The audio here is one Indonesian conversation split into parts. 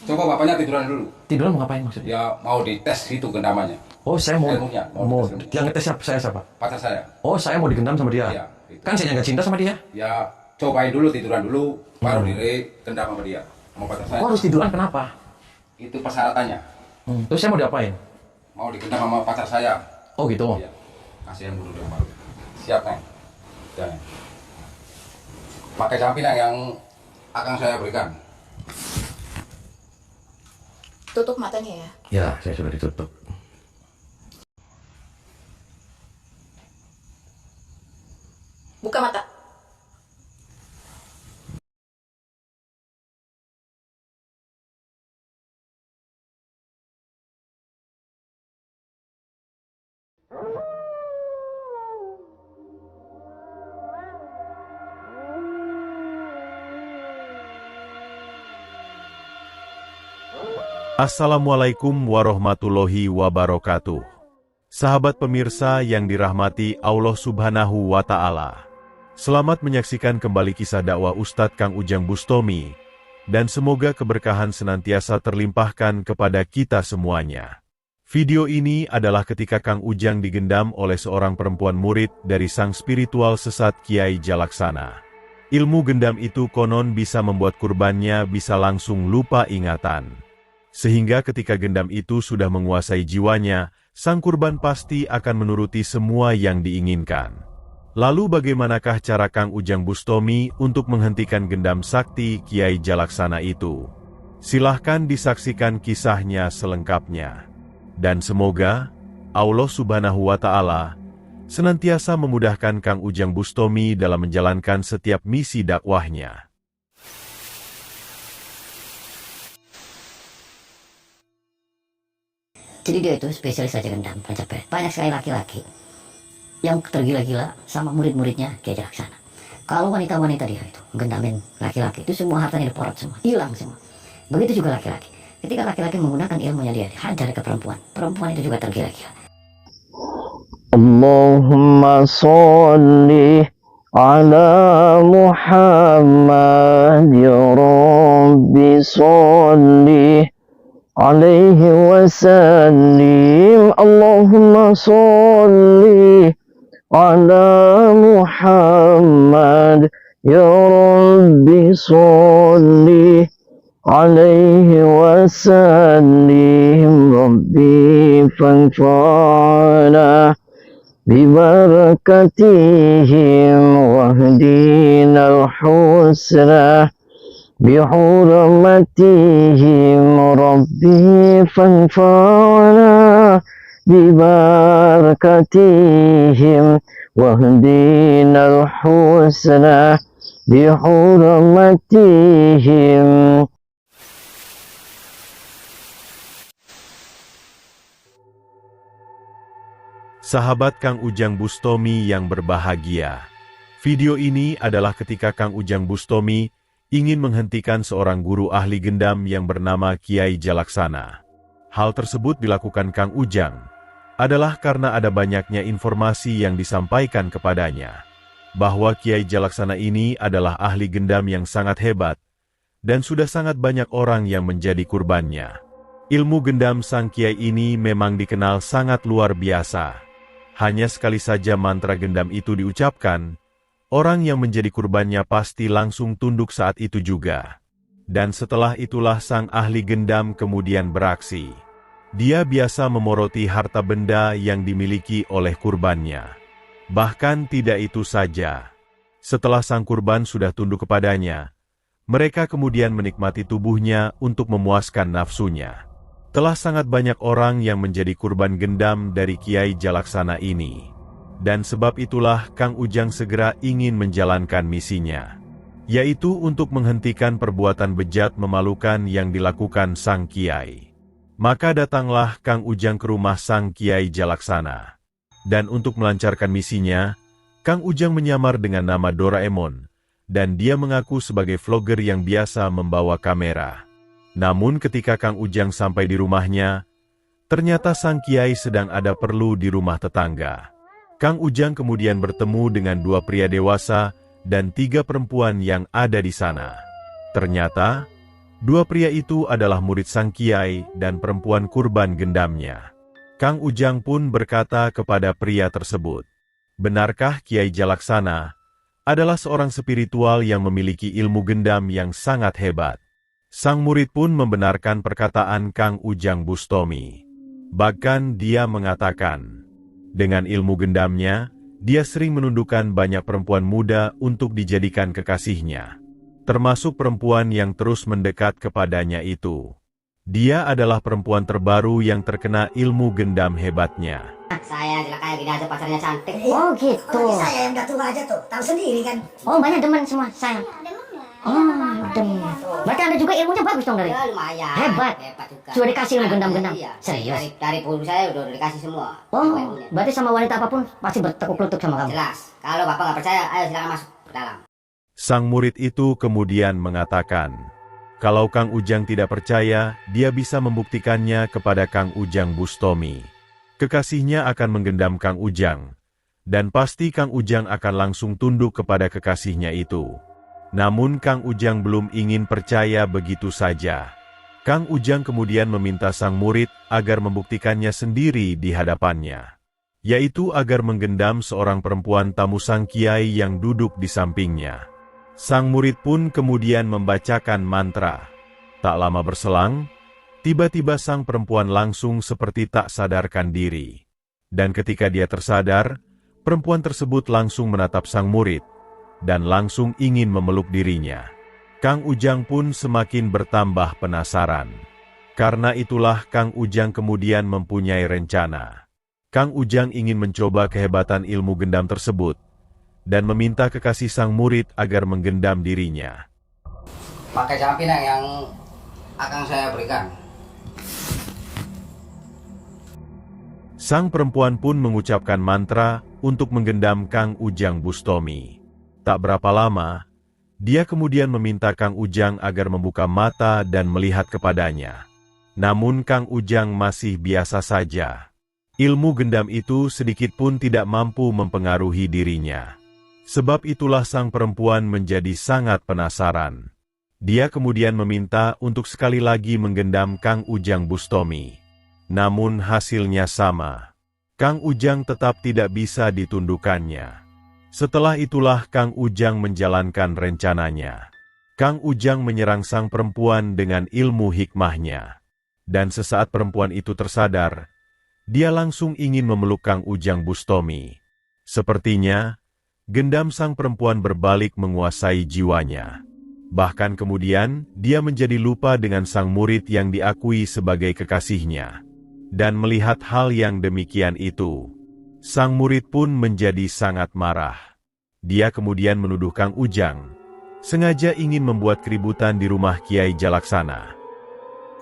Coba bapaknya tiduran dulu. Tiduran mau ngapain maksudnya? Ya mau dites itu gendamannya. Oh, saya mau Ilmunya, mau tes ilmu. yang ngetes siapa? Pacar saya. Oh, saya mau digendam sama dia. Iya, gitu. Kan saya nggak cinta sama dia. Ya cobain dulu tiduran dulu, baru diri gendam sama dia. Mau pacar saya. Kok harus tiduran kenapa? Itu persyaratannya. Terus saya mau diapain? Mau digendam sama pacar saya. Oh gitu. Iya. Kasih yang dulu dong baru. Siap, Neng. Ya, Neng. Pakai campi, Neng, yang akan saya berikan. Tutup matanya ya. Ya, saya sudah ditutup. Buka mata. Assalamualaikum warahmatullahi wabarakatuh. Sahabat pemirsa yang dirahmati Allah Subhanahu wa Ta'ala. Selamat menyaksikan kembali kisah dakwah Ustadz Kang Ujang Bustomi, dan semoga keberkahan senantiasa terlimpahkan kepada kita semuanya. Video ini adalah ketika Kang Ujang digendam oleh seorang perempuan murid dari sang spiritual sesat Kiai Jalaksana. Ilmu gendam itu konon bisa membuat kurbannya bisa langsung lupa ingatan. Sehingga ketika gendam itu sudah menguasai jiwanya, sang kurban pasti akan menuruti semua yang diinginkan. Lalu bagaimanakah cara Kang Ujang Bustomi untuk menghentikan gendam sakti Kiai Jalaksana itu? Silahkan disaksikan kisahnya selengkapnya. Dan semoga Allah Subhanahu wa Ta'ala senantiasa memudahkan Kang Ujang Bustomi dalam menjalankan setiap misi dakwahnya. Jadi dia itu spesialis saja gendam, pencapaian. Banyak sekali laki-laki yang tergila-gila sama murid-muridnya Kiai Jalaksana. Kalau wanita-wanita dia itu gendamin laki-laki, itu semua hartanya diporot semua, hilang semua. Begitu juga laki-laki. Ketika laki-laki menggunakan ilmunya dia hajar ke perempuan, perempuan itu juga tergila-gila. Allahumma sholli ala Muhammad ya Rabbi sholli alaihi wasallim. Allahumma sholli ala Muhammad ya Rabbi sholli alaihi wasallim. Rabbi fanfa'na bibarakatihim wahdina al-husna بحرمتهم ربي فانفعنا ببركتهم واهدنا الحسنى بحرمتهم. Sahabat Kang Ujang Bustomi yang berbahagia. Video ini adalah ketika Kang Ujang Bustomi ingin menghentikan seorang guru ahli gendam yang bernama Kiai Jalaksana. Hal tersebut dilakukan Kang Ujang adalah karena ada banyaknya informasi yang disampaikan kepadanya, bahwa Kiai Jalaksana ini adalah ahli gendam yang sangat hebat, dan sudah sangat banyak orang yang menjadi kurbannya. Ilmu gendam sang Kiai ini memang dikenal sangat luar biasa. Hanya sekali saja mantra gendam itu diucapkan, orang yang menjadi kurbannya pasti langsung tunduk saat itu juga. Dan setelah itulah sang ahli gendam kemudian beraksi. Dia biasa memoroti harta benda yang dimiliki oleh kurbannya. Bahkan tidak itu saja. Setelah sang kurban sudah tunduk kepadanya, mereka kemudian menikmati tubuhnya untuk memuaskan nafsunya. Telah sangat banyak orang yang menjadi kurban gendam dari Kiai Jalaksana ini. Dan sebab itulah Kang Ujang segera ingin menjalankan misinya, yaitu untuk menghentikan perbuatan bejat memalukan yang dilakukan sang Kiai. Maka datanglah Kang Ujang ke rumah sang Kiai Jalaksana. Dan untuk melancarkan misinya, Kang Ujang menyamar dengan nama Doraemon, dan dia mengaku sebagai vlogger yang biasa membawa kamera. Namun ketika Kang Ujang sampai di rumahnya, ternyata sang Kiai sedang ada perlu di rumah tetangga. Kang Ujang kemudian bertemu dengan 2 pria dewasa dan 3 perempuan yang ada di sana. Ternyata, Dua pria itu adalah murid sang kiai dan perempuan kurban gendamnya. Kang Ujang pun berkata kepada pria tersebut, "Benarkah Kiai Jalaksana adalah seorang spiritual yang memiliki ilmu gendam yang sangat hebat?" Sang murid pun membenarkan perkataan Kang Ujang Bustomi. Bahkan dia mengatakan, dengan ilmu gendamnya, dia sering menundukkan banyak perempuan muda untuk dijadikan kekasihnya, termasuk perempuan yang terus mendekat kepadanya itu. Dia adalah perempuan terbaru yang terkena ilmu gendam hebatnya. Saya jelek kayak gini aja pacarnya cantik. Oh gitu. Apalagi saya yang udah tua aja tuh, tahu sendiri kan. Oh banyak demen semua saya. Oh demen. Berarti anda juga ilmunya bagus dong dari. Ya lumayan. Hebat. Hebat juga. Sudah dikasih ilmu gendam-gendam. Iya. Serius. Dari puluh saya udah dikasih semua. Oh ilmunya. berarti sama wanita apapun pasti bertekuk lutut sama kamu. Jelas. Kalau bapak nggak percaya, ayo silakan masuk ke dalam. Sang murid itu kemudian mengatakan, kalau Kang Ujang tidak percaya, dia bisa membuktikannya kepada Kang Ujang Bustomi. Kekasihnya akan menggendam Kang Ujang, dan pasti Kang Ujang akan langsung tunduk kepada kekasihnya itu. Namun Kang Ujang belum ingin percaya begitu saja. Kang Ujang kemudian meminta sang murid agar membuktikannya sendiri di hadapannya, yaitu agar menggendam seorang perempuan tamu sang kiai yang duduk di sampingnya. Sang murid pun kemudian membacakan mantra. Tak lama berselang, tiba-tiba sang perempuan langsung seperti tak sadarkan diri. Dan ketika dia tersadar, perempuan tersebut langsung menatap sang murid, dan langsung ingin memeluk dirinya. Kang Ujang pun semakin bertambah penasaran. Karena itulah Kang Ujang kemudian mempunyai rencana. Kang Ujang ingin mencoba kehebatan ilmu gendam tersebut, dan meminta kekasih sang murid agar menggendam dirinya. Pakai campinang yang akan saya berikan. Sang perempuan pun mengucapkan mantra untuk menggendam Kang Ujang Bustomi. Tak berapa lama, dia kemudian meminta Kang Ujang agar membuka mata dan melihat kepadanya. Namun Kang Ujang masih biasa saja. Ilmu gendam itu sedikit pun tidak mampu mempengaruhi dirinya. Sebab itulah sang perempuan menjadi sangat penasaran. Dia kemudian meminta untuk sekali lagi menggendam Kang Ujang Bustomi. Namun hasilnya sama. Kang Ujang tetap tidak bisa ditundukkannya. Setelah itulah Kang Ujang menjalankan rencananya. Kang Ujang menyerang sang perempuan dengan ilmu hikmahnya. Dan sesaat perempuan itu tersadar, dia langsung ingin memeluk Kang Ujang Bustomi. Sepertinya, gendam sang perempuan berbalik menguasai jiwanya. Bahkan kemudian, dia menjadi lupa dengan sang murid yang diakui sebagai kekasihnya. Dan melihat hal yang demikian itu, sang murid pun menjadi sangat marah. Dia kemudian menuduh Kang Ujang, sengaja ingin membuat keributan di rumah Kiai Jalaksana.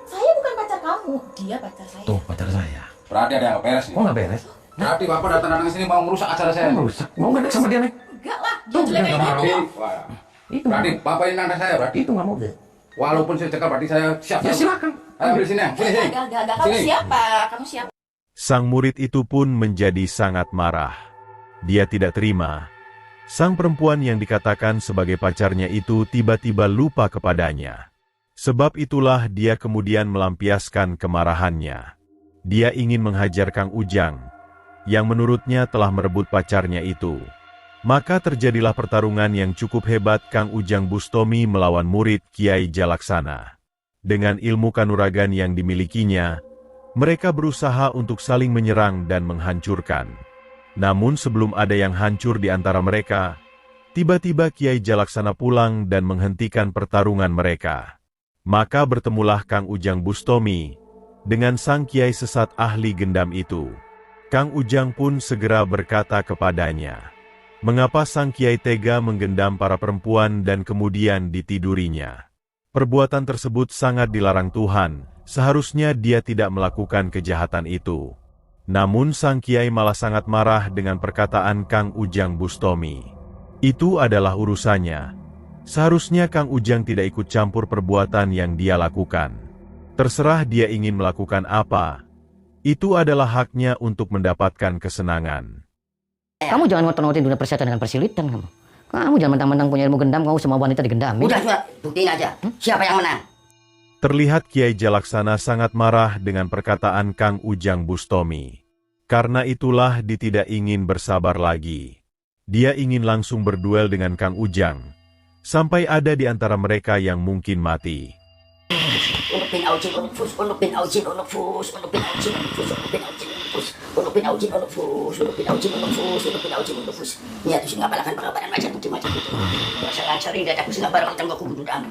Saya bukan pacar kamu, dia pacar saya. Tuh pacar saya. Berarti ada yang nggak beres nih. Kok nggak beres? Berarti bapak datang-datang ke sini mau merusak acara saya. Mau rusak? Mau nggak sama dia nih? Enggak lah, dia Tuh, jelek dia kayak nggak gitu. mau. Wah, Itu berarti bapak ini nanda saya berarti. itu nggak mau deh. Walaupun saya cekal berarti saya siap. Ya silakan. Ayo beli sini, sini, sini. Enggak. Kamu Sini. siapa? Kamu siapa? Sang murid itu pun menjadi sangat marah. Dia tidak terima. Sang perempuan yang dikatakan sebagai pacarnya itu tiba-tiba lupa kepadanya. Sebab itulah dia kemudian melampiaskan kemarahannya. Dia ingin menghajar Kang Ujang, yang menurutnya telah merebut pacarnya itu. Maka terjadilah pertarungan yang cukup hebat Kang Ujang Bustomi melawan murid Kiai Jalaksana. Dengan ilmu kanuragan yang dimilikinya, mereka berusaha untuk saling menyerang dan menghancurkan. Namun sebelum ada yang hancur di antara mereka, tiba-tiba Kiai Jalaksana pulang dan menghentikan pertarungan mereka. Maka bertemulah Kang Ujang Bustomi dengan sang kiai sesat ahli gendam itu. Kang Ujang pun segera berkata kepadanya, mengapa sang kiai tega menggendam para perempuan dan kemudian ditidurinya? Perbuatan tersebut sangat dilarang Tuhan, seharusnya dia tidak melakukan kejahatan itu. Namun sang kiai malah sangat marah dengan perkataan Kang Ujang Bustomi. Itu adalah urusannya. Seharusnya Kang Ujang tidak ikut campur perbuatan yang dia lakukan. Terserah dia ingin melakukan apa. Itu adalah haknya untuk mendapatkan kesenangan. Kamu jangan ngotot-ngotin dunia persetan dengan persilitan kamu. Kamu jangan mentang-mentang punya ilmu gendam, kamu semua wanita digendam. Udah, buktiin aja. Siapa yang menang? Terlihat Kiai Jalaksana sangat marah dengan perkataan Kang Ujang Bustomi. Karena itulah dia tidak ingin bersabar lagi. Dia ingin langsung berduel dengan Kang Ujang, sampai ada di antara mereka yang mungkin mati. Unupin aujin unupfus, unupin aujin unupfus, unupin aujin unupfus, unupin aujin unupfus, unupin aujin unupfus, unupin aujin unupfus, unupin aujin unupfus. Niya tu singa balakan pengabaran macam itu. Masalah cari dadaku singa barang tangga ku bunuh dam.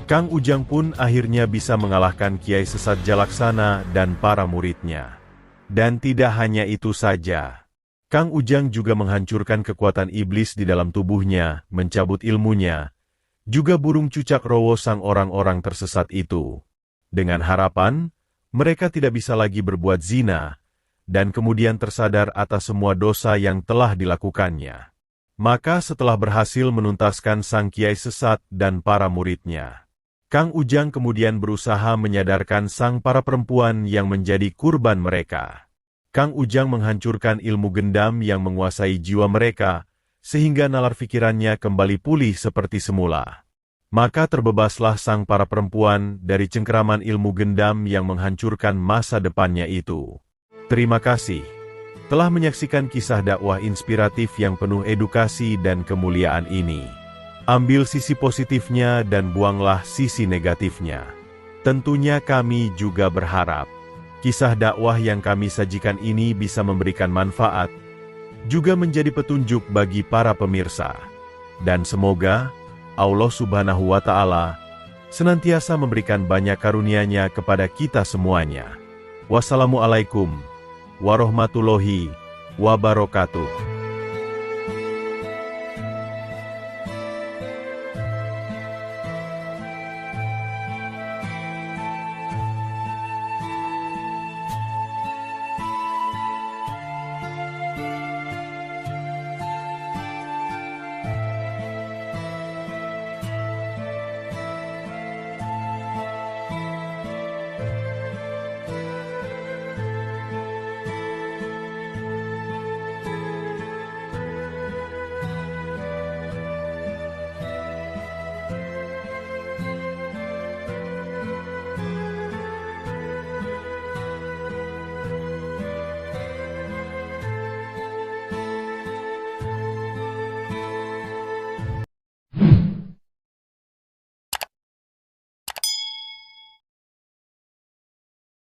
Kang Ujang pun akhirnya bisa mengalahkan Kiai Sesat Jalaksana dan para muridnya. Dan tidak hanya itu saja. Kang Ujang juga menghancurkan kekuatan iblis di dalam tubuhnya, mencabut ilmunya, juga burung cucak rowo sang orang-orang tersesat itu. Dengan harapan, mereka tidak bisa lagi berbuat zina, dan kemudian tersadar atas semua dosa yang telah dilakukannya. Maka setelah berhasil menuntaskan sang kiai sesat dan para muridnya, Kang Ujang kemudian berusaha menyadarkan sang para perempuan yang menjadi kurban mereka. Kang Ujang menghancurkan ilmu gendam yang menguasai jiwa mereka, sehingga nalar pikirannya kembali pulih seperti semula. Maka terbebaslah sang para perempuan dari cengkeraman ilmu gendam yang menghancurkan masa depannya itu. Terima kasih telah menyaksikan kisah dakwah inspiratif yang penuh edukasi dan kemuliaan ini. Ambil sisi positifnya dan buanglah sisi negatifnya. Tentunya kami juga berharap kisah dakwah yang kami sajikan ini bisa memberikan manfaat, juga menjadi petunjuk bagi para pemirsa. Dan semoga Allah Subhanahu wa Ta'ala senantiasa memberikan banyak karunia-Nya kepada kita semuanya. Wassalamualaikum warahmatullahi wabarakatuh.